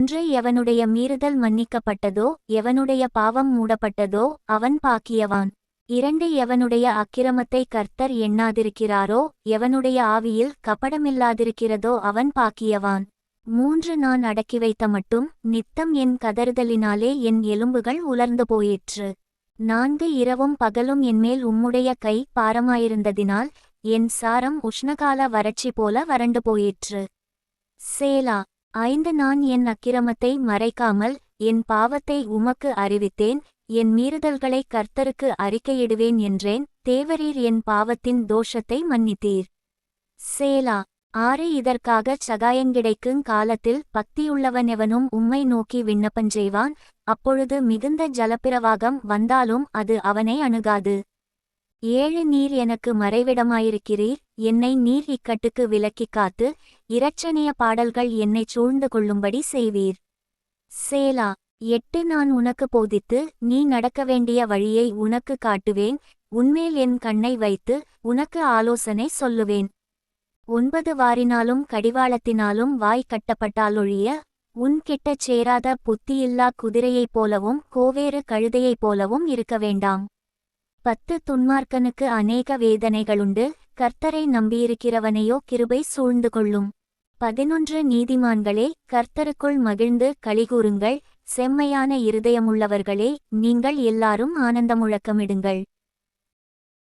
ஒன்று எவனுடைய மீறுதல் மன்னிக்கப்பட்டதோ எவனுடைய பாவம் மூடப்பட்டதோ அவன் பாக்கியவான். 2 எவனுடைய அக்கிரமத்தை கர்த்தர் எண்ணாதிருக்கிறாரோ எவனுடைய ஆவியில் கபடமில்லாதிருக்கிறதோ அவன் பாக்கியவான். 3 நான் அடக்கி வைத்த மட்டும் நித்தம் என் கதறுதலினாலே என் எலும்புகள் உலர்ந்து போயிற்று. 4 இரவும் பகலும் என்மேல் உம்முடைய கை பாரமாயிருந்ததினால் என் சாரம் உஷ்ணகால வறட்சி போல வறண்டு போயிற்று. சேலா. 5 நான் என் அக்கிரமத்தை மறைக்காமல் என் பாவத்தை உமக்கு அறிவித்தேன், என் மீறுதல்களை கர்த்தருக்கு அறிக்கையிடுவேன் என்றேன், தேவரீர் என் பாவத்தின் தோஷத்தை மன்னித்தீர். சேலா. 6 இதற்காகச் சகாயங்கிடைக்குங் காலத்தில் பக்தியுள்ளவனெவனும் உம்மை நோக்கி விண்ணப்பஞ்செய்வான், அப்பொழுது மிகுந்த ஜலப்பிரவாகம் வந்தாலும் அது அவனை அணுகாது. 7 நீர் எனக்கு மறைவிடமாயிருக்கிறீர், என்னை நீர் இக்கட்டுக்கு விலக்கிக் காத்து இரட்சணிய பாடல்கள் என்னைச் சூழ்ந்து கொள்ளும்படி செய்வீர். சேலா. 8 நான் உனக்கு போதித்து நீ நடக்க வேண்டிய வழியை உனக்கு காட்டுவேன், உன்மேல் என் கண்ணை வைத்து உனக்கு ஆலோசனை சொல்லுவேன். 9 வாரினாலும் கடிவாளத்தினாலும் வாய் கட்டப்பட்டாலொழிய உன் கிட்டச் சேராத புத்தியில்லா குதிரையைப் போலவும் கோவேறு கழுதையைப் போலவும் இருக்க வேண்டாம். 10 துன்மார்க்கனுக்கு அநேக வேதனைகளுண்டு, கர்த்தரை நம்பியிருக்கிறவனையோ கிருபை சூழ்ந்து கொள்ளும். 11 நீதிமான்களே, கர்த்தருக்குள் மகிழ்ந்து களிகூருங்கள், செம்மையான இருதயமுள்ளவர்களே, நீங்கள் எல்லாரும் ஆனந்த முழக்கமிடுங்கள்.